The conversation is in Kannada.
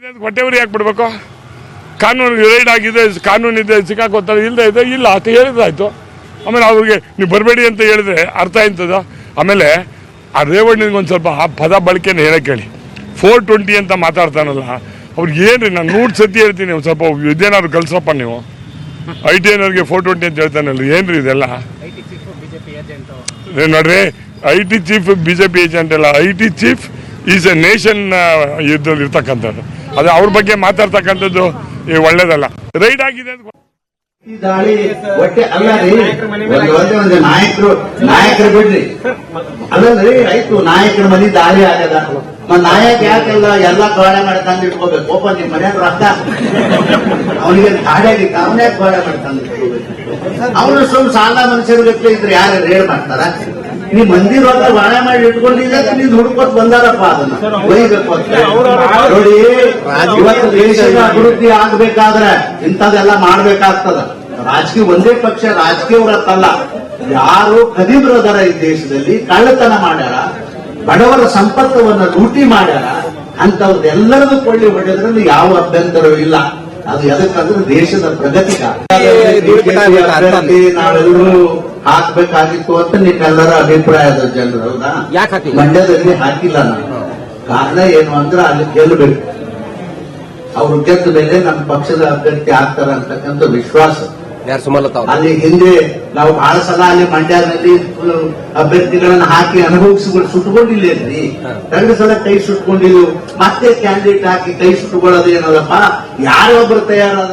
ಹೊಟ್ಟೆವರಿ ಯಾಕೆ ಬಿಡ್ಬೇಕು? ಕಾನೂನು ರೈಡ್ ಆಗಿದೆ, ಕಾನೂನಿದೆ, ಸಿಕ್ಕಾಕೋತಾರೆ, ಇಲ್ಲದೆ ಇದೆ ಇಲ್ಲ ಅಂತ ಹೇಳಿದ್ರಾಯ್ತು. ಆಮೇಲೆ ಅವ್ರಿಗೆ ನೀವು ಬರಬೇಡಿ ಅಂತ ಹೇಳಿದ್ರೆ ಅರ್ಥ ಆಯ್ತದ. ಆಮೇಲೆ ಆ ರೇವಣ್ಣನಿಗೆ ಒಂದು ಸ್ವಲ್ಪ ಆ ಪದ ಬಳಕೆನ ಹೇಳಕ್ಕೆ ಹೇಳಿ. 420 ಅಂತ ಮಾತಾಡ್ತಾನಲ್ಲ ಅವ್ರಿಗೆ ಏನ್ರಿ, ನಾನು 100 ಸತಿ ಹೇಳ್ತೀನಿ, ಒಂದು ಸ್ವಲ್ಪ ಇದೇನಾದ್ರು ಕಲ್ಸಪ್ಪ ನೀವು. ITನವ್ರಿಗೆ 420 ಅಂತ ಹೇಳ್ತಾನಲ್ಲ, ಏನ್ರಿ ಇದೆಲ್ಲ ನೋಡ್ರಿ. IT ಚೀಫ್ BJP ಏಜೆಂಟ್ ಅಲ್ಲ, IT chief is A nation ಇದ್ರಲ್ಲಿ ಇರ್ತಕ್ಕಂಥದ್ದು. ಅದು ಅವ್ರ ಬಗ್ಗೆ ಮಾತಾಡ್ತಕ್ಕಂಥದ್ದು ಒಳ್ಳೇದಲ್ಲ. ರೈಡ್ ಆಗಿದೆ ಅಂತ ದಾಳಿ ಹೊಟ್ಟೆ ಅಲ್ಲ ರೀ, ಒಂದು ನಾಯಕರು ಬಿಡ್ರಿ, ಅಲ್ಲರಿ ಆಯ್ತು, ನಾಯಕರ ಮನೆ ದಾಳಿ ಆಗದ. ನಾಯಕ ಯಾಕೆಲ್ಲ ಎಲ್ಲ ಗೋಡೆ ಮಾಡಿ ತಂದು ಇಟ್ಕೋಬೇಕು? ಒಬ್ಬ ನಿಮ್ ಮನ್ಯಾಗ ರೊಕ್ಕ ಅವನಿಗೆ ಗಾಡಿಯಾಗಿತ್ತು, ಅವನೇ ಗೋಡೆ ಮಾಡಿ ತಂದು ಇಟ್ಕೋಬೇಕು. ಅವನು ಸ್ವಲ್ಪ ಸಾಲ ಮನುಷ್ಯರ ಗಟ್ಲೆ ಇದ್ರೆ ಯಾರು ರೇಡ್ ಮಾಡ್ತಾರ? ನೀ ಮಂದಿ ರೊಕ್ಕ ಗೋಡೆ ಮಾಡಿ ಇಟ್ಕೊಂಡಿದ್ದ ನೀನ್ ಹುಡ್ಕೋತ್ ಬಂದಾರಪ್ಪ, ಅದನ್ನ ಒಯ್ಬೇಕು ಅಂತ ನೋಡಿ. ಇವತ್ತು ದೇಶದ ಅಭಿವೃದ್ಧಿ ಆಗ್ಬೇಕಾದ್ರೆ ಇಂಥದೆಲ್ಲ ಮಾಡ್ಬೇಕಾಗ್ತದ. ರಾಜಕೀಯ ಒಂದೇ ಪಕ್ಷ ರಾಜಕೀಯವರತ್ತಲ್ಲ, ಯಾರು ಖದೀಮರದಾರ ಈ ದೇಶದಲ್ಲಿ ಕಳ್ಳತನ ಮಾಡ್ಯಾರ, ಬಡವರ ಸಂಪತ್ತವನ್ನ ಲೂಟಿ ಮಾಡ್ಯಾರ, ಅಂತವ್ರದ್ದೆಲ್ಲರದು ಕೊಳ್ಳಿ ಹೊಡೆದ್ರಲ್ಲಿ ಯಾವ ಅಭ್ಯಂತರವೂ ಇಲ್ಲ. ಅದು ಎದಕ್ಕಂದ್ರೆ ದೇಶದ ಪ್ರಗತಿಗಾಗಿ ನಾವೆಲ್ಲರೂ ಹಾಕ್ಬೇಕಾಗಿತ್ತು ಅಂತ ನಿಮ್ಮೆಲ್ಲರ ಅಭಿಪ್ರಾಯದ ಜನರು. ಹೌದಾ? ಮಂಡ್ಯದಲ್ಲಿ ಹಾಕಿಲ್ಲ ನಾನು. ಕಾರಣ ಏನು ಅಂದ್ರೆ ಅಲ್ಲಿ ಗೆಲ್ಲಬೇಕು. ಅವ್ರು ಗೆದ್ದ ಮೇಲೆ ನಮ್ಮ ಪಕ್ಷದ ಅಭ್ಯರ್ಥಿ ಆಗ್ತಾರ ಅಂತಕ್ಕಂಥ ವಿಶ್ವಾಸ. ಅಲ್ಲಿ ಹಿಂದೆ ನಾವು ಬಹಳ ಸಲ ಅಲ್ಲಿ ಮಂಡ್ಯದಲ್ಲಿ ಅಭ್ಯರ್ಥಿಗಳನ್ನ ಹಾಕಿ ಸುಟ್ಕೊಂಡಿಲ್ಲೇನ್ರಿ? 2 ಸಲ ಕೈ ಸುಟ್ಕೊಂಡಿದ್ದು, ಮತ್ತೆ ಕ್ಯಾಂಡಿಡೇಟ್ ಹಾಕಿ ಕೈ ಸುಟ್ಕೊಳ್ಳೋದು ಏನಲ್ಲಪ್ಪ. ಯಾರೊಬ್ರು ತಯಾರಾದ